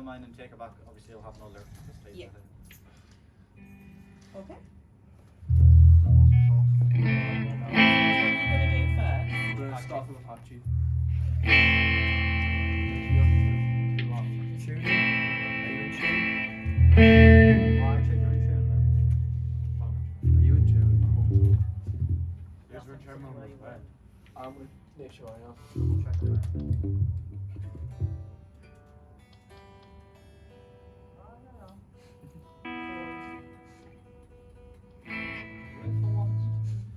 mine and take it back. Obviously, you'll have no lyrics at this stage. Yeah. Okay. What are you gonna do first? We're going to start with Apache. Tuning? Are you in tune? Alright, check you're in tune then. Are you in tune? Yes, we're in tune. I'm with Nick Shaw, yeah. Double check it.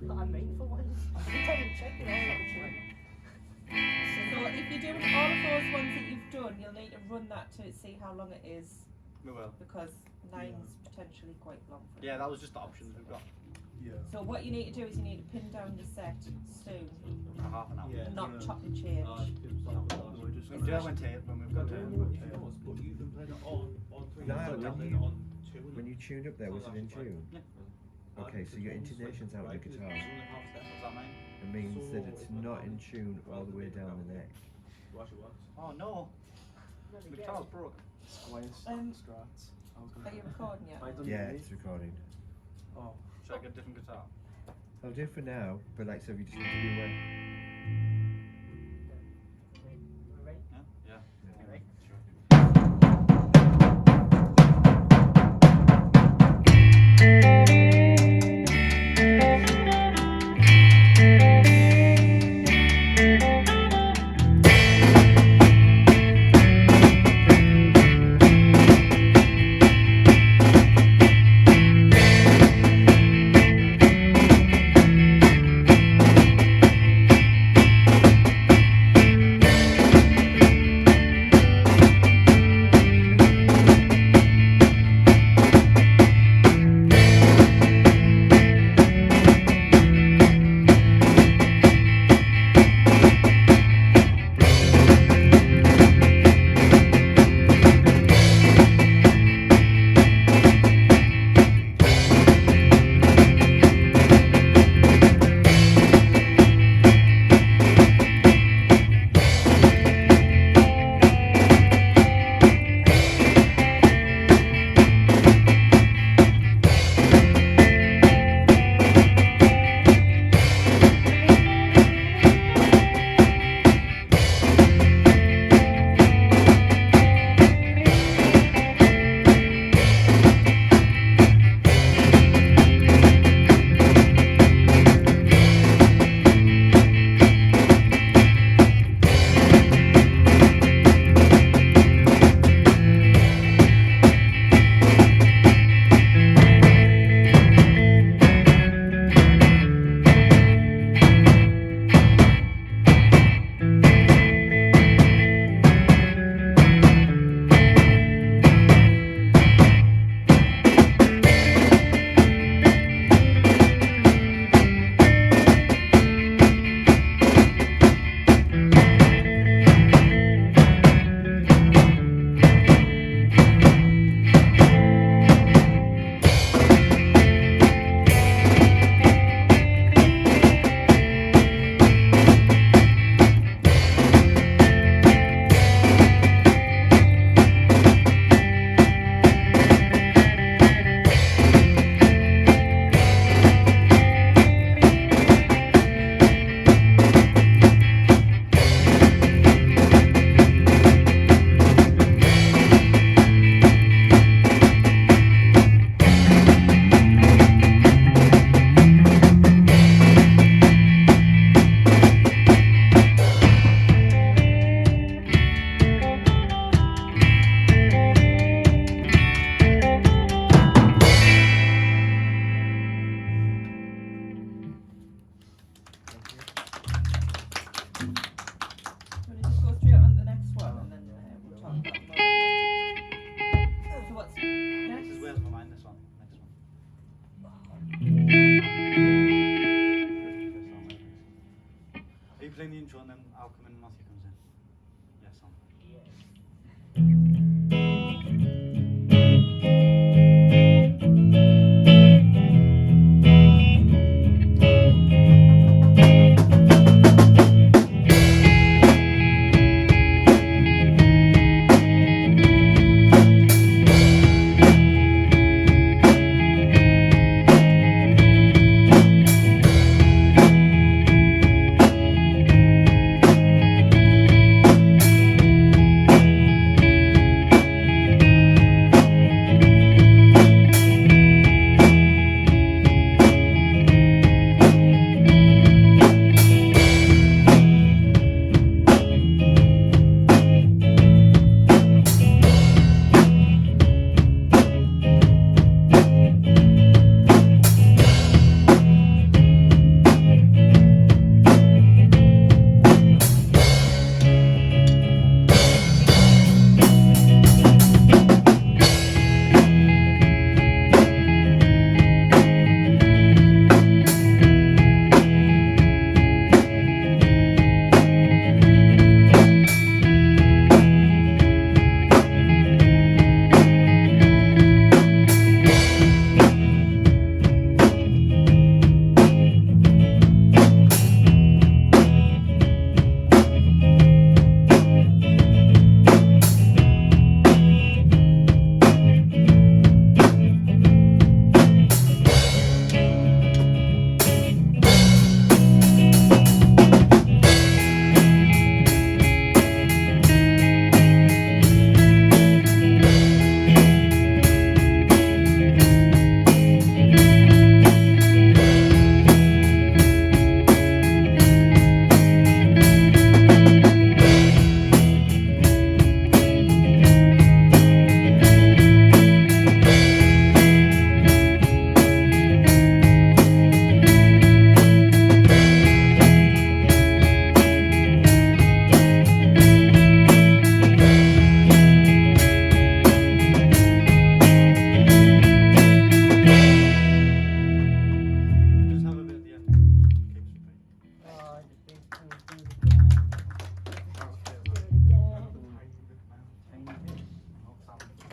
I mean for once. I didn't check it out. So if you're doing all of those ones that you've done, you'll need to run that to see how long it is, We will. because 9's potentially quite long. For Yeah, that was just the options we've got. Yeah. So what you need to do is you need to pin down the set soon, For half an hour. Yeah. not chop and change. We're just We'll do it when we've got it. But you've been playing it on 3 No, and when playing you- it on 2. When you tuned up there, was it in tune? Yeah. Okay, so your intonation's out of the guitar. What's that mean? It means that it's not in tune all the way down the neck. Oh no! The guitar's broke. Squires, Um, strats. Are you recording yet? I done Yeah, it. it's recording. Oh. Should I get a different guitar? I'll do it for now, but like, so if you just want to do one. Ready? Yeah? Yeah. Ready? Tune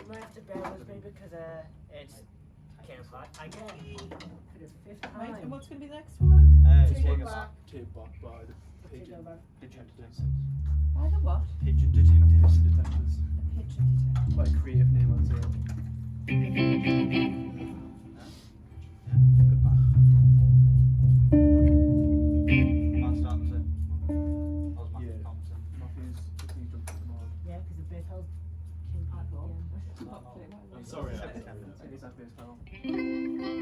might have to bear with me because it's came back again for the 5th Right, and time. what's going to be the next one? It's Take like it a back. Take back by the Take pigeon. it back. pigeon detectives. By the what? Pigeon detectives. Detectives. The pigeon detective. Quite a creative name, I'd say. Good man. Man's starting to. How's Matthew Yeah. Thompson? Matthew's jumped at the moment. Yeah, because the big house came back again. I'm sorry, It's I okay. think it's that base now.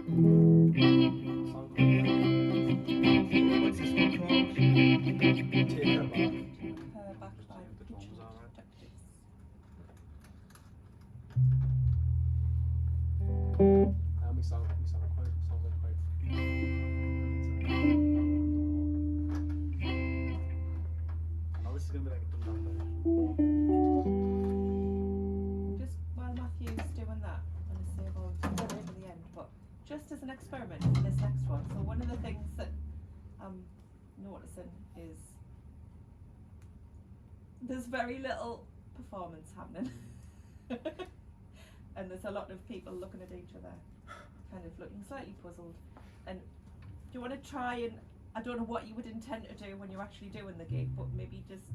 What's this one called? Take her back. Her back by Just the pigeon drums are right. detectives. We sound quite, sounds like quite. I know this is gonna be like a dum dum Just while Matthew's doing that, I'm going to save all the to the end. But just as an experiment for this next one, so one of the things that I'm noticing is there's very little performance happening. And there's a lot of people looking at each other, kind of looking slightly puzzled. And do you want to try and, I don't know what you would intend to do when you're actually doing the gig, but maybe just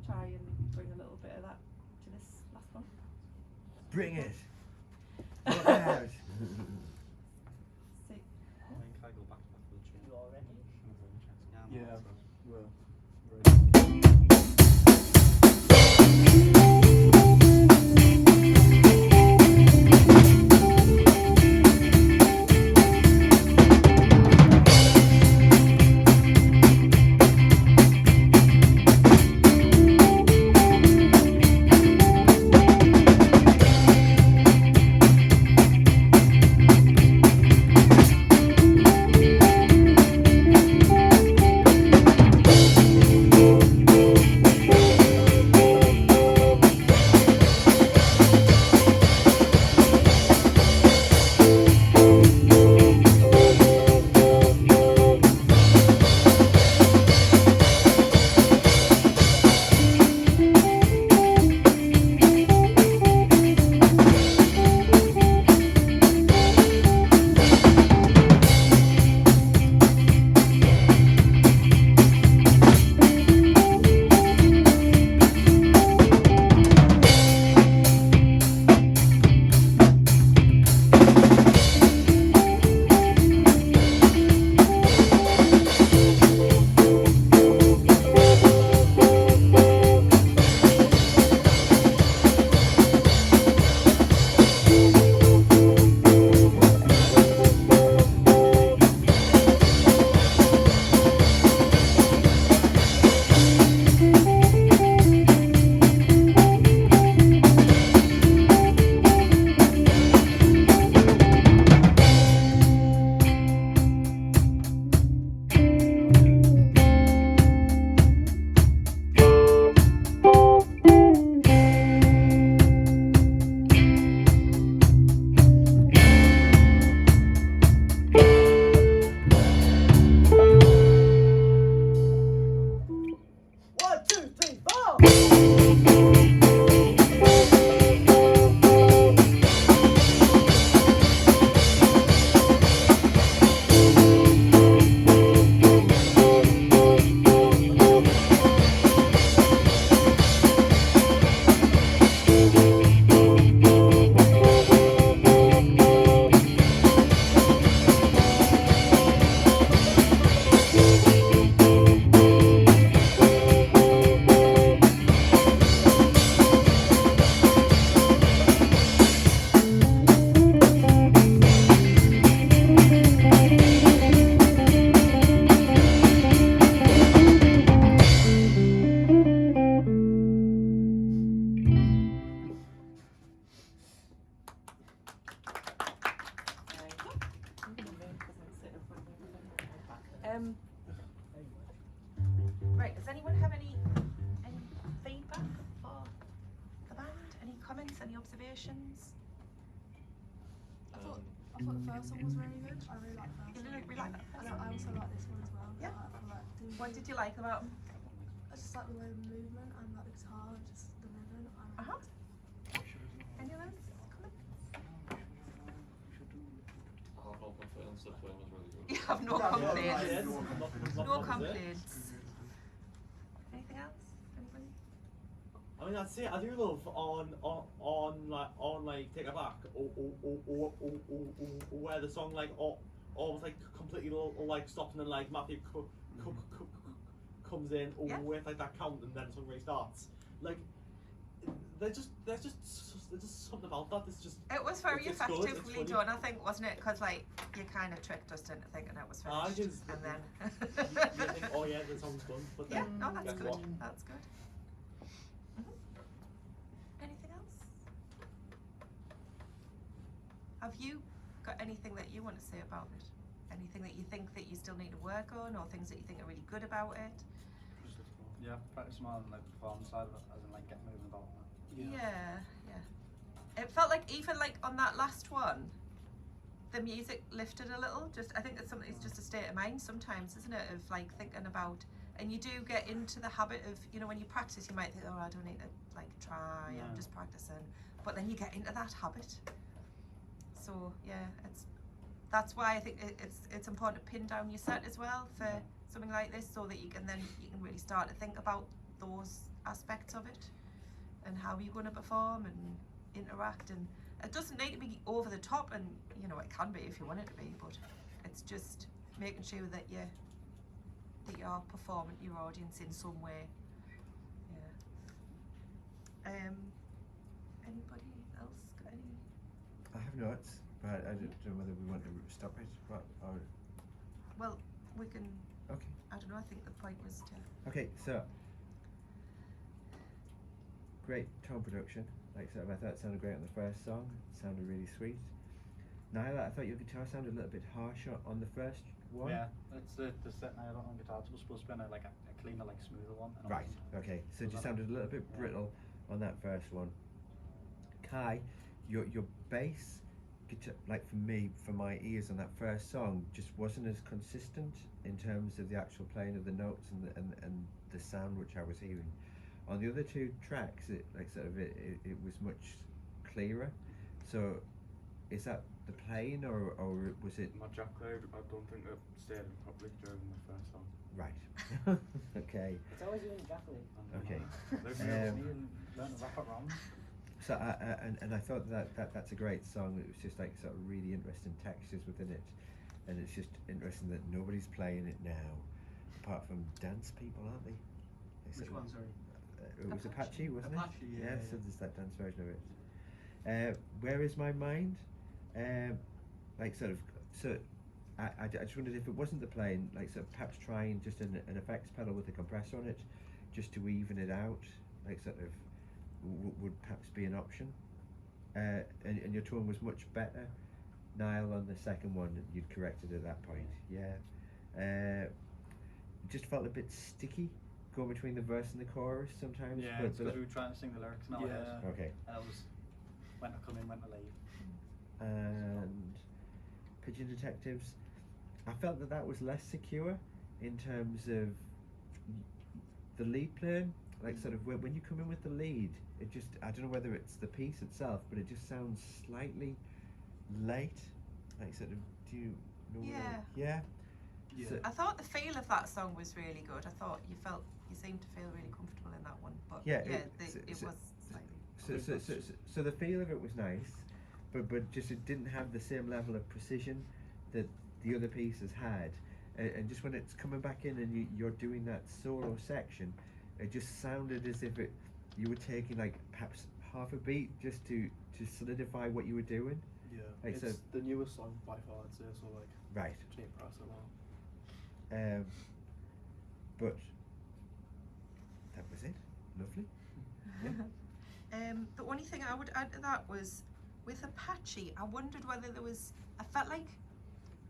try and bring a little bit of that to this last one. Bring it. Look out. See, I mean, can I go back to the tune? You all ready? Yeah. Well, Right, does anyone have any feedback for the band? Any comments, any observations? I thought the first one was really good. I really like the You first one. really like that? And I also like this one as well. Yeah. I like doing What did you like about them? I just like the way the movement and like the guitar and just the rhythm. I really Uh-huh. liked it. stuff playing was really good. You have no Yeah, complaints. yeah, No complaints. Anything else? Anybody? I mean, I'd say I do love on like Take It Back or where the song like almost like completely like stops and then like Matthew comes in Yeah. with like that count and then the song restarts. Like there's just something about that. It's just It was very it's good, it's effectively funny. done, I think, wasn't it? Because like you kind of tricked us into thinking it was Ah, finished, just- and then. you think, oh yeah, the song's done, but Yeah, then no, that's guess good. what? That's good. Anything else? Have you got anything that you want to say about it? Anything that you think that you still need to work on, or things that you think are really good about it? Yeah, practice more on like the performance side of it, as in like getting moving about. Yeah, yeah. It felt like even like on that last one, the music lifted a little. Just I think it's something. It's just a state of mind sometimes, isn't it? Of like thinking about, and you do get into the habit of, you know, when you practice, you might think, oh, I don't need to like try. Yeah. I'm just practicing, but then you get into that habit. So yeah, that's why I think it's important to pin down your set as well for something like this, so that you can really start to think about those aspects of it and how you're going to perform and interact. And it doesn't need to be over the top, and you know it can be if you want it to be, but it's just making sure that you are performing to your audience in some way. Yeah. Anybody else got any? I have notes, but I don't know whether we want to stop it. Or Well, we can. okay. I don't know. I think the point was to. Okay, so great tone production. Like sort of, I thought it sounded great on the first song. It sounded really sweet. Nyla, I thought your guitar sounded a little bit harsher on the first one. Yeah, it's the set now on guitar. It was supposed to be like a cleaner, like smoother one. And Right. Okay. So it just sounded a little bit brittle on that first one. Kai, your bass guitar, like for me, for my ears on that first song, just wasn't as consistent in terms of the actual playing of the notes and the sound which I was hearing. On the other two tracks, it was much clearer. So, is that the playing or was it My jack cloud, I don't think it stayed in properly during the first song. right? Okay. It's always you and Jacqueline. Okay. Me and learn to wrap it around. So I thought that's a great song. It was just like sort of really interesting textures within it, and it's just interesting that nobody's playing it now, apart from dance people, aren't they? Which one, sorry? It was Apache, wasn't Apache, it? yeah, So yeah. there's that dance version of it. Where is my mind? Like sort of so. I just wondered if it wasn't the playing, like sort of perhaps trying just an effects pedal with a compressor on it, just to even it out, like sort of would perhaps be an option. And your tone was much better, Niall, on the second one. You'd corrected at that point. Yeah. Just felt a bit sticky, going between the verse and the chorus sometimes. Yeah, but it's because we were trying to sing the lyrics in our head. okay. And it was when to come in, when to leave. And Pigeon Detectives, I felt that was less secure in terms of the lead playing. Like sort of when you come in with the lead, it just, I don't know whether it's the piece itself, but it just sounds slightly late. Like sort of, do you know? Yeah. Yeah. So, I thought the feel of that song was really good. I thought you seemed to feel really comfortable in that one. But Yeah, yeah, it- it was slightly. so the feel of it was nice, but just it didn't have the same level of precision that the other pieces had, and just when it's coming back in and you're doing that solo section, it just sounded as if you were taking like perhaps half a beat just to solidify what you were doing. Yeah, Like, it's so- the newest song by far, I'd say, so like, Right. Jane Press a lot. But that was it. Lovely. The only thing I would add to that was with Apache, I wondered whether I felt like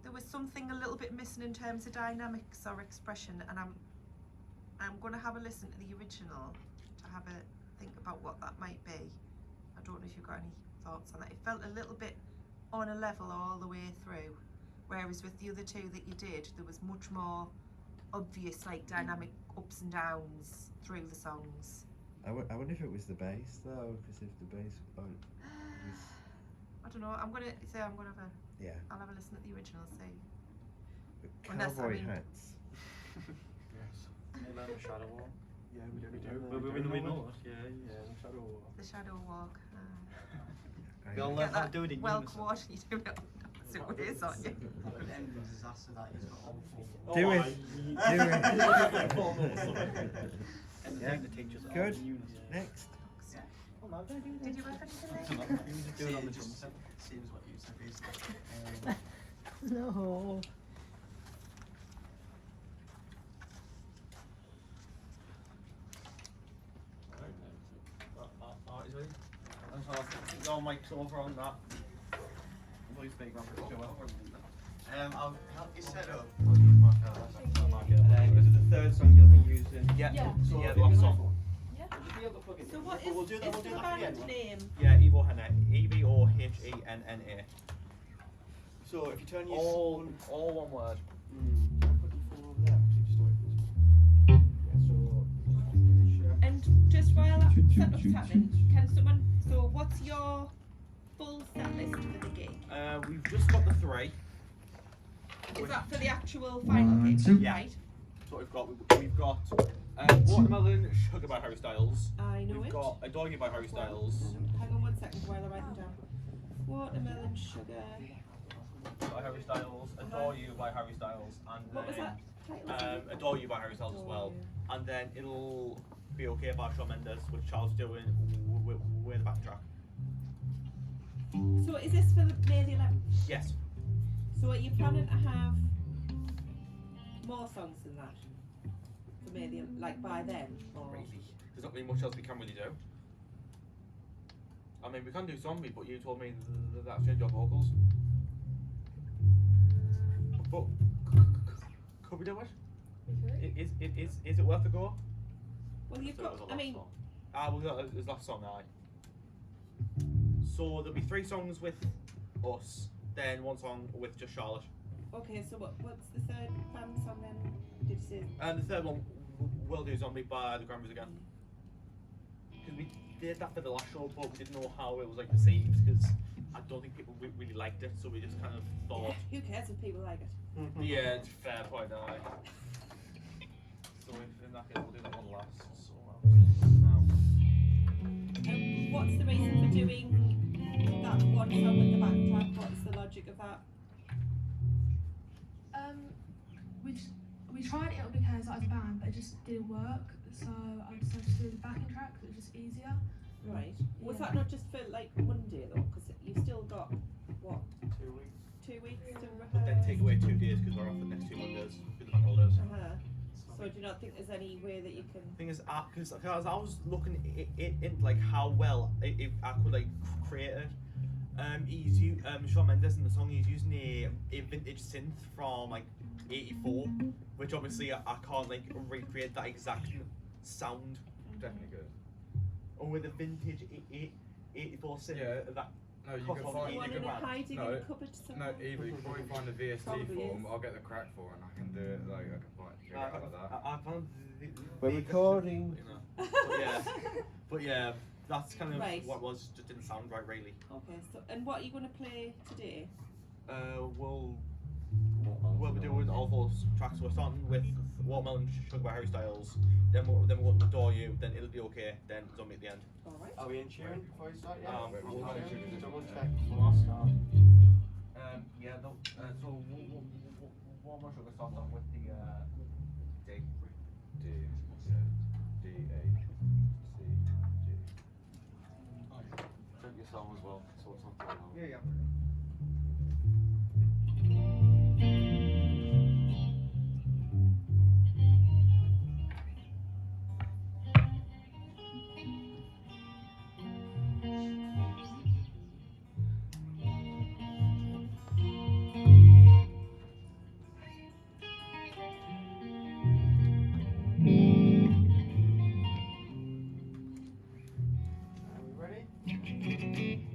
there was something a little bit missing in terms of dynamics or expression, and I'm going to have a listen to the original to have a think about what that might be. I don't know if you've got any thoughts on that. It felt a little bit on a level all the way through, whereas with the other two that you did, there was much more obvious like dynamic ups and downs through the songs. I wonder if it was the bass though, because if the bass was I don't know. I'm gonna have a. Yeah. I'll have a listen at the original. See. Unless, I Cowboy mean- hats. Yes. You learn the shadow wall. Yeah, we do. We know it. Yeah, the shadow wall. The shadow walk. I We'll know. learn how to do it in well unison. coordinated. You do it opposite ways, aren't you? The end of disaster that is got awful. Do it. Do it. And Yeah. the teachers are Good. in unison. Next. Oh, no, don't do Did you work anything there? You just do it on the drum set. Seems what you said is. No. Is ready? I've got mics over on that. Please speak on it. I'll help you set up. Is it the third song you'll be using? Yeah. Yeah. So yeah, the last song. So what We'll is do that. We'll the do that at the band end. name? Yeah, Evo Henna. EVOHENNA. So if you turn your All one word. Put your phone over there. Actually, just away from this. Yeah. So. And just while that setup's happening, can someone? So what's your full set list for the gig? We've just got the 3. Is that for the actual final gig? Yeah. Right. That's what we've got. We've got Watermelon Sugar by Harry Styles. I know We've it. got Adore You by Harry Styles. Hang on 1 second while I write them down. Watermelon sugar. By Harry Styles. Adore You by Harry Styles. And What was then that title? Adore You by Harry Styles as well. And then It'll Be Okay by Shawn Mendes, which Charles is doing with the back track. So is this for the May the 11th? Yes. So are you planning to have more songs than that? For May the like by then? Or? Not really. There's not really much else we can really do. I mean, we can do Zombie, but you told me that's change your vocals. But could we do it? Is it worth a go? Well, you've So it got. was a I last mean, song. We got his last song, aye. So there'll be 3 songs with us, then 1 song with just Charlotte. okay. So what's the third band song then? Did you say? And the third one, we'll do Zombie by the Grammys again. Because we did that for the last show, but we didn't know how it was like received, because I don't think people really liked it, so we just kind of thought, Who cares if people like it? yeah, it's fair point, aye. So in that case, we'll do that one last. So now. What's the reason for doing that one song with the backtrack? What's the logic of that? We tried it because I was a band, but it just didn't work. So I decided to do the backing track, which was easier. Right. Was Yeah. that not just for like Monday though? Because you've still got what 2 weeks. 2 weeks to rehearse. But then take away 2 days because we're off the next 2 Mondays with the bank holidays. So do you not think there's any way that you can? Thing is, because I was looking in like how well I could like create it. Shawn Mendes in the song, he's using a vintage synth from like '84, which obviously I can't like recreate that exact sound. Definitely good. Or with a vintage '84 synth, Yeah. that No, you cost can on find. One in a grand. hiding No, in a cupboard somewhere. No, either you can probably find a VST Probably form. is. I'll get the crack for it and I can do it like I can find figure it out like that. I found We're recording. You know. But yeah, that's kind of Right. what it was. Just didn't sound right, really. Okay. So and what are you going to play today? We'll be doing all 4 tracks. We're starting with Watermelon Sugar by Harry Styles. Then we're going to Adore You. Then It'll Be Okay. Then Zombie at the end. All right. Are we in tune before you start? Wait, we'll Okay. manage to Double do check. it. Last start. Yeah. So Watermelon Sugar starts off with the D. D, yeah. D, A, C, G. Check your song as well, so it's not too long. Yeah. Are we ready?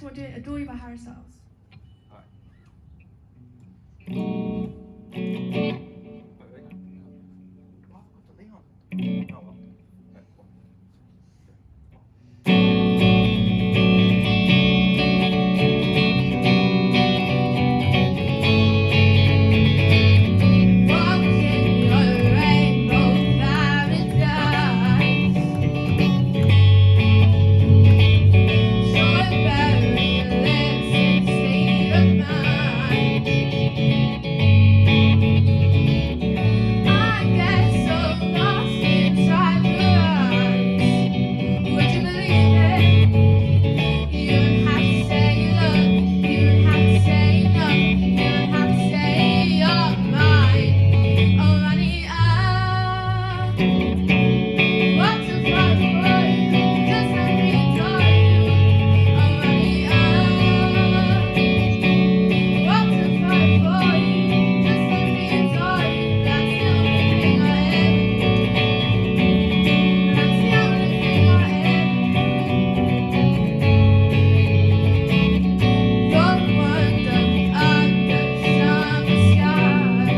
next one, we're doing Adore You by Harry Styles. Wait. Oh, I've got the Leon. Oh well. Right, cool. Watching your rainbow paradise, strawberry lips and state of mind. I get so lost inside your eyes. Would you believe it? You don't have to say love, you don't have to say nothing, you don't have to say you're mine. Oh honey, I want to fight for you, just let me adore you. Oh honey, I want to fight for you, just let me adore you. That's the only thing I ever do. That's the only thing I ever do. You're wonder under summer skies,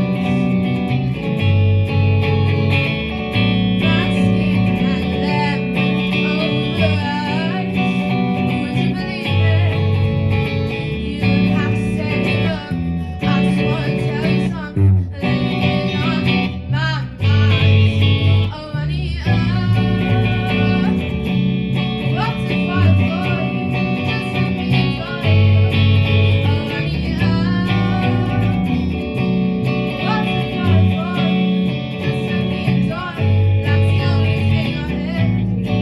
basking and lemon over ice. Would you believe it? You don't have to say love. I just wanna tell you something, laying on my mind. Oh honey, I want to fight for you, just let me adore you. Oh honey, I want to fight for you, just let me adore you. That's the only thing I ever do.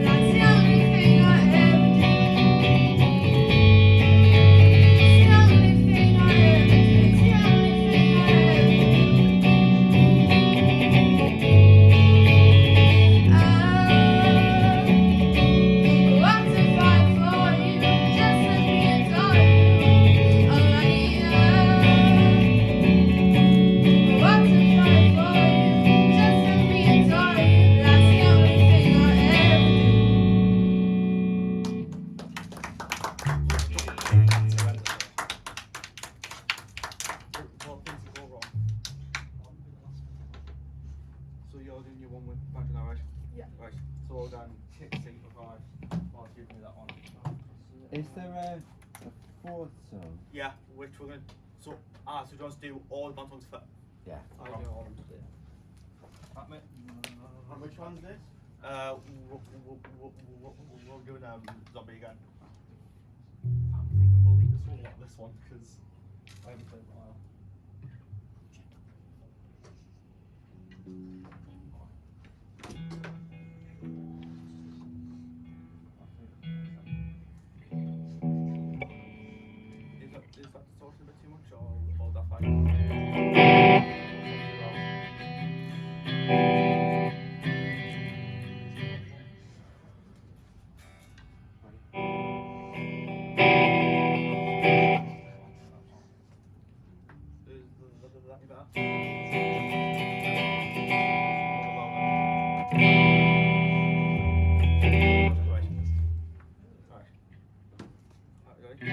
That's the only thing I ever do. It's the only thing I ever do. It's the only thing I ever do. I want to fight for you, just let me adore you. Oh honey, I want to fight for you, just let me adore you. That's the only thing I ever do. Well, things will go wrong. So you're doing your one with Banjo now, right? Yeah. Right. So well done. Tick C for 5. While you give me that one. Is there a fourth song? Yeah, which we're gonna. So, so do you want to do all the band ones first? Yeah. I do all of them today. Right, mate. And which one's this? We'll do Zombie again. I'm thinking we'll leave this one because I haven't played in a while. Is that distorted a bit too much or is that fine? Is that any better? Right. Right. Ready?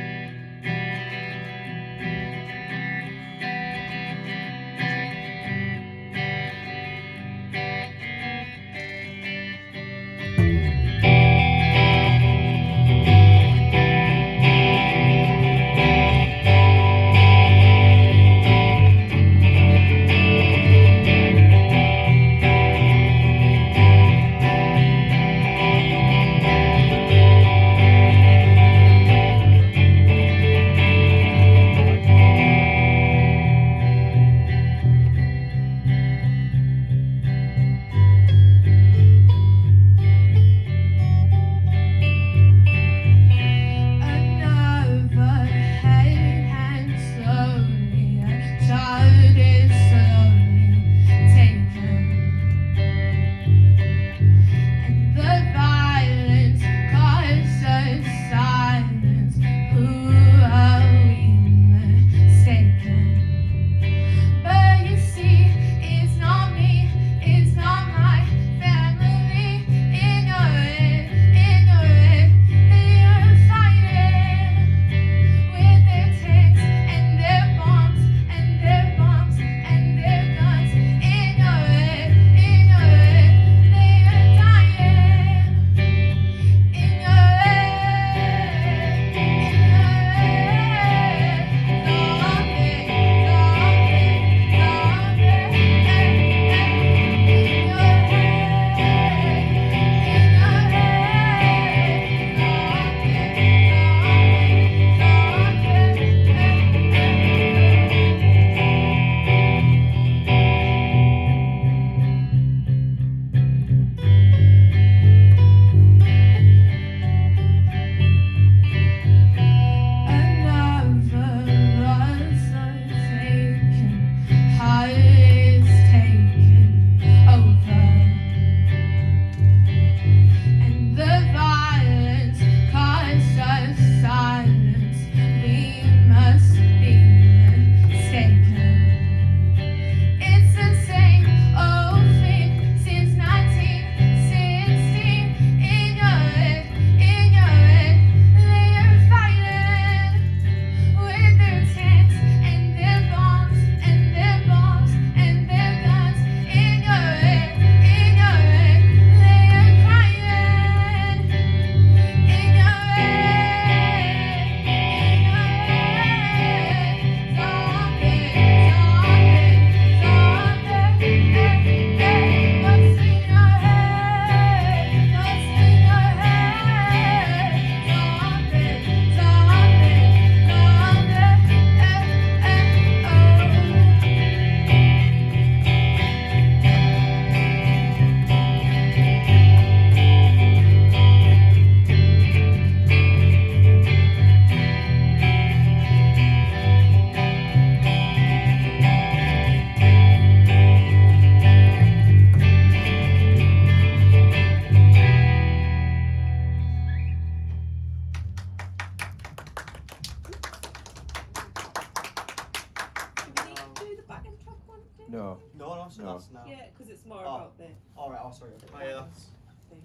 No. No, so No. that's now. Yeah, because it's more Oh. about the Alright, oh sorry. Okay. Oh, yeah, that's. thing.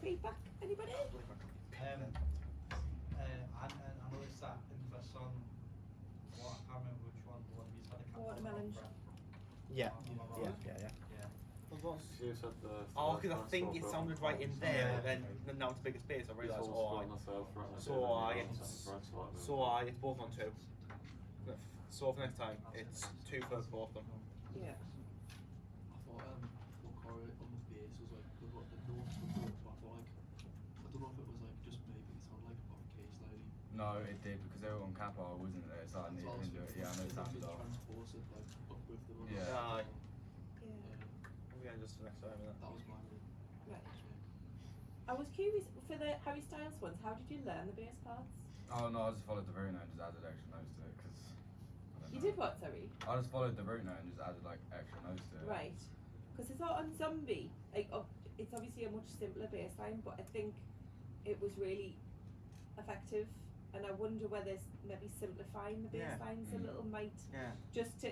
Feedback? Anybody? I noticed that in the first song, I can't remember which one, but you said a cat. Watermelon. Yeah. Yeah. Yeah. You said the. Oh, because I think it sounded right in there, but then now it's a bigger space. I realised. So I both on 2. So for next time, it's 2 for both of them. Yeah. I thought what Corey on the bass was like, because what the notes were good, but I thought like, I don't know if it was like just maybe it sounded like off key slightly. No, it did because they were on capo, wasn't there? So I needed to do it. Yeah, I know it sounded off. Transpose it like up with them. Yeah. Aye. Yeah. Yeah, just for next time. That was my main. Right. I was curious for the Harry Styles ones. How did you learn the bass parts? Oh no, I just followed the route note and just added extra notes to it because. You did what, sorry? I just followed the route note and just added like extra notes to it. Right. Because I thought on Zombie, like, it's obviously a much simpler bass line, but I think it was really effective. And I wonder whether maybe simplifying the bass Yeah. lines a little might Yeah. just to,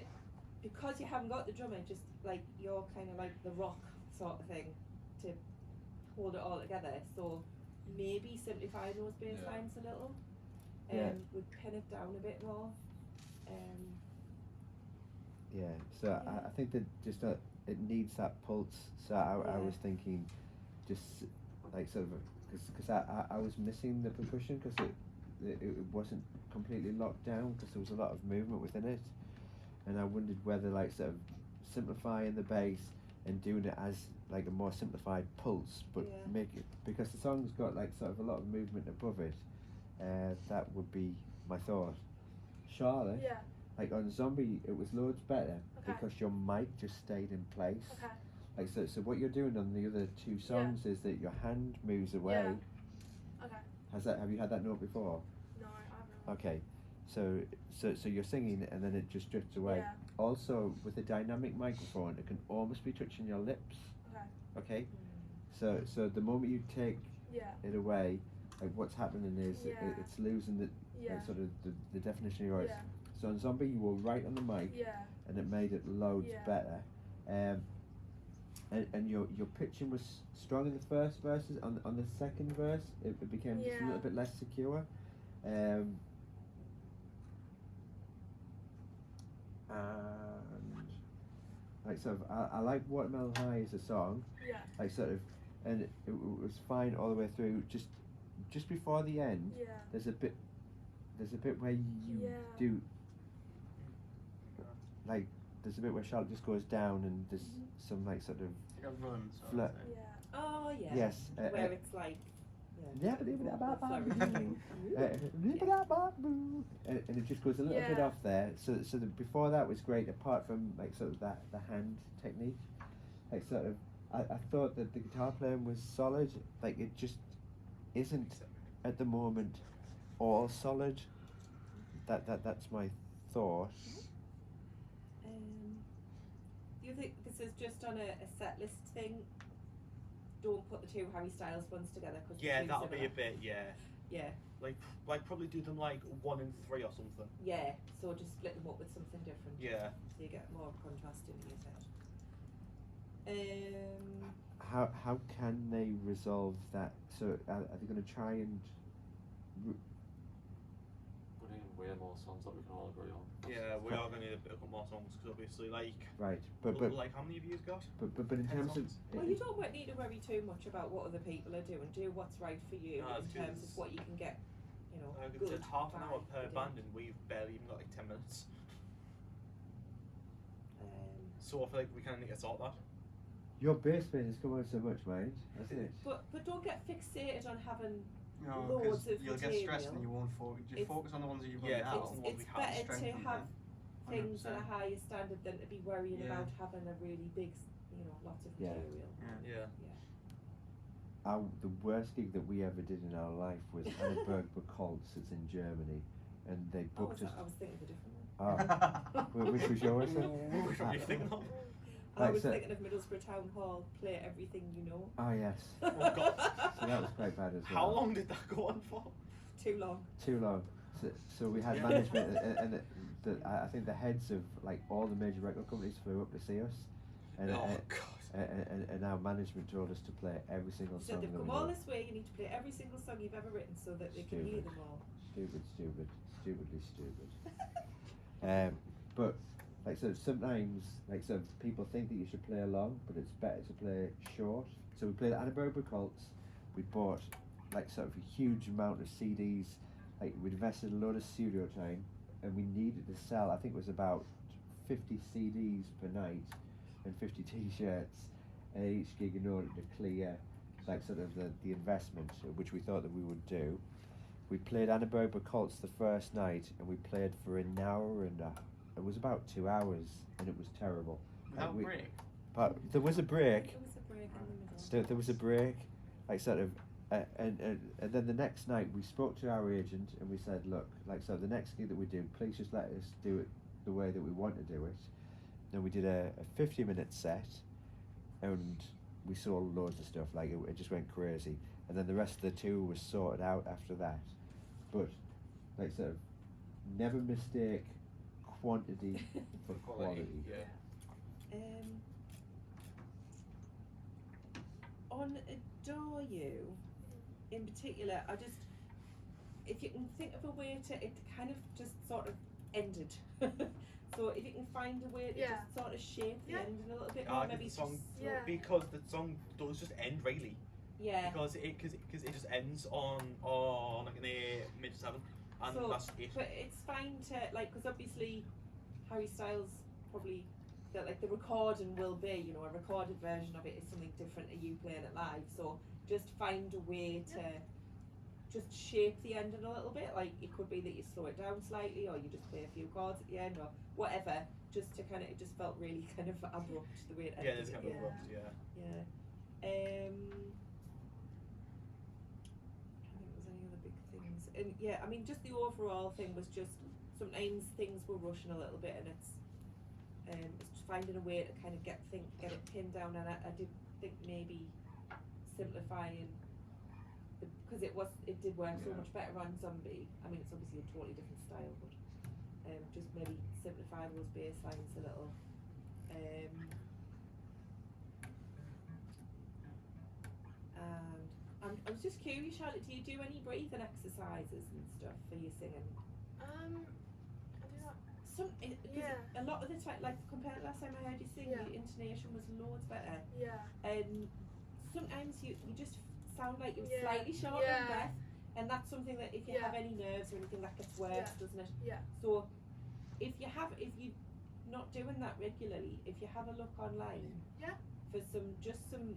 because you haven't got the drummer, just like you're kind of like the rock sort of thing to hold it all together. So maybe simplifying those bass Yeah. lines a little Yeah. would pin it down a bit more. Yeah, so I think that just it needs that pulse. So I was thinking, just like sort of, because I was missing the percussion because it wasn't completely locked down because there was a lot of movement within it, and I wondered whether like sort of simplifying the bass and doing it as like a more simplified pulse, but make it, because the song's got like sort of a lot of movement above it. That would be my thought. Charlotte. Yeah. Like on Zombie, it was loads better Okay. because your mic just stayed in place. Okay. Like so what you're doing on the other 2 songs is that your hand moves away. Yeah. Okay. Have you had that note before? No, I haven't. Okay, so you're singing and then it just drifts away. Yeah. Also, with a dynamic microphone, it can almost be touching your lips. Okay. Okay, so the moment you take Yeah. it away, like what's happening is Yeah. it's losing the Yeah. sort of the definition of your voice. Yeah. So on Zombie, you were right on the mic, Yeah. and it made it loads Yeah. better. And your pitching was strong in the first verses. On the second verse, it became just a Yeah. little bit less secure. And like sort of, I like Watermelon High as a song. Yeah. Like sort of, and it was fine all the way through. Just before the end, Yeah. there's a bit where you Yeah. do like there's a bit where Charlotte just goes down and there's some like sort of Like a run. Sort Fla- of thing. Yeah. Oh yeah. yes Where it's like. and it just goes a little bit Yeah. off there. So before that was great. Apart from like sort of that the hand technique, like sort of I thought that the guitar playing was solid. Like it just isn't at the moment all solid. That's my thought. Do you think this is just on a set list thing? Don't put the 2 Harry Styles ones together because Yeah, that'll be a bit. Yeah. Yeah. Like probably do them like 1 and 3 or something. Yeah. So just split them up with something different. Yeah. So you get more contrast in your set. How can they resolve that? So are they going to try and Put in way more songs that we can all agree on. Yeah, we are going to need a couple more songs because obviously like. right? But like how many have you got? but in 10 terms of songs? Well, you don't need to worry too much about what other people are doing. Do what's right for you No, in it's terms just- of what you can get. You know, It's good half an hour by per the day. band and we've barely even got like 10 minutes. So I feel like we kind of need to sort that. your bass playing has come out so much, mate, hasn't it? But don't get fixated on having No, loads because of you'll get stressed and you material. won't focus. Just It's- focus on the ones that you've got Yeah, now. focus on the ones It's we have. better to strengthen have them. things at a 100%. higher standard than to be worrying Yeah. about having a really big, lots of Yeah. material. Yeah. The worst gig that we ever did in our life was Anna Bergberg-Koltz. It's in Germany, and they Oh, booked us. I was thinking of a different one. Which was yours? then? Which one do you think of? I Right, was so- thinking of Middlesbrough Town Hall, play everything you know. Oh yes. Oh god. So that was quite bad as well. How long did that go on for? Too long. Too long. So we had Yeah. management, and I think the heads of like all the major record companies flew up to see us, and Oh god. and our management told us to play every single So song. they've that we come all wrote. this way, you need to play every single song you've ever written so that they can hear them all. Stupidly stupid. But like so sometimes like so people think that you should play along, but it's better to play short. So we played Anaerobic Cults. We bought like sort of a huge amount of CDs. Like we invested a load of studio time, and we needed to sell. I think it was about 50 CDs per night, and 50 T-shirts at each gig in order to clear like sort of the investment, which we thought that we would do. We played Anaerobic Cults the first night, and we played for an hour and it was about 2 hours, and it was terrible. Without we- break. But there was a break. There was a break in the middle. There was a break, like sort of, and then the next night we spoke to our agent and we said, look, like so the next gig that we do, please just let us do it the way that we want to do it. Then we did a 50-minute set, and we saw loads of stuff. Like it just went crazy. And then the rest of the tour was sorted out after that. But like sort of, never mistake quantity for quality. Yeah. On Adore You, in particular, if you can think of a way to, it kind of just sort of ended. So if you can find a way to Yeah. just sort of shape the Yeah. ending a little bit Ah, more, because maybe the song, just Yeah. because the song does just end really. yeah. Because it just ends on like an A major 7, and So, that's it. but it's fine to like, because obviously Harry Styles probably that like the recording will be, you know, a recorded version of it is something different to you playing it live. So just find a way to just shape the ending a little bit. Like it could be that you slow it down slightly, or you just play a few chords at the end, or whatever. Just to kind of, it just felt really kind of abrupt the way it ended. Yeah, it's kind of Yeah. abrupt, yeah. Yeah. I don't think there's any other big things. And yeah, I mean, just the overall thing was just sometimes things were rushing a little bit, and it's just finding a way to kind of get it pinned down. And I did think maybe simplifying because it did work so much better on Zombie. I mean, it's obviously a totally different style, but just maybe simplify those bass lines a little. And I was just curious, Charlotte, do you do any breathing exercises and stuff for your singing? I do not. A lot of the time, like compared to last time I heard you sing, Yeah. your intonation was loads better. Yeah. And sometimes you just sound like you're Yeah. slightly short Yeah. on breath, and that's something that if you Yeah. have any nerves or anything, that gets worse, Yeah. doesn't it? Yeah. So if you're not doing that regularly, if you have a look online Yeah. for some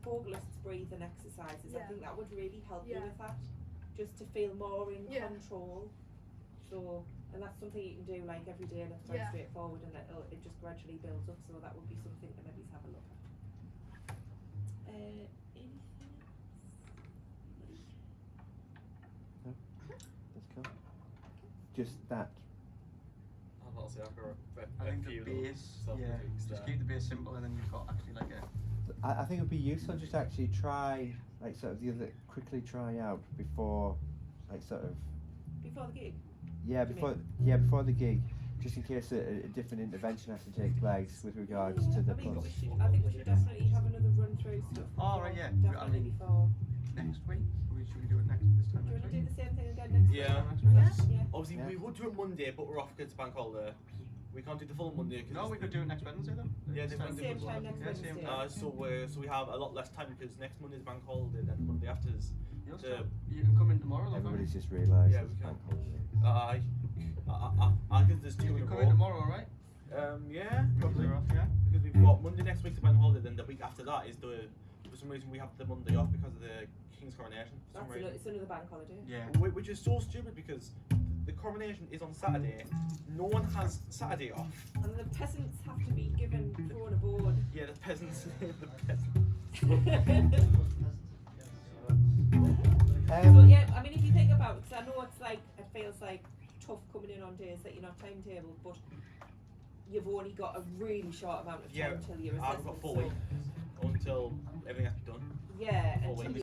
vocalists breathing exercises, I Yeah. think that would really help you Yeah. with that, just to feel more in Yeah. control. So, and that's something you can do like every day, and it's very Yeah. straightforward, and it just gradually builds up. So that would be something to maybe have a look at. Anything else? That's cool. Just that. Honestly, I've got I think the few little bass, self yeah, critiques just there. keep the bass simple, and then you've got actually like a. I think it would be useful just to actually try, like sort of quickly try out before, like sort of, Before the gig? yeah, Do you before the gig, just in case a different intervention has to take place with regards to the I mean, punch. I think we should definitely have another run through stuff. Oh, right, yeah. Definitely I mean, before. Next week? Should we do it this time Do you next want to week? do the same thing again next Yeah. week? Yeah. Obviously, Yeah. we would do it Monday, but we're off because it's bank holiday. We can't do the full Monday. Cause No, we could do it next Wednesday then. Yeah, This next Same time next Same Wednesday. time. so we have a lot less time because next Monday's bank holiday, then the Monday after is. You'll the- still- you can come in tomorrow, though, can't Everybody's you? just realised Yeah, it's we can. bank holiday. I guess there's two You in a can come row. in tomorrow, alright? Yeah, probably. Yeah. Because we've got Monday next week's the bank holiday, then the week after that is for some reason we have the Monday off because of the King's coronation. For some reason. It's another bank holiday. Yeah. Which is so stupid because the coronation is on Saturday. No one has Saturday off. And the peasants have to be thrown aboard. Yeah, the peasants. the peasants. So yeah, I mean, if you think about it, 'cause I know it feels like tough coming in on days that you're not timetabled, but you've only got a really short amount of time Yeah, till your I've assessment. got 4 so weeks until everything has to be done. yeah, Full until week.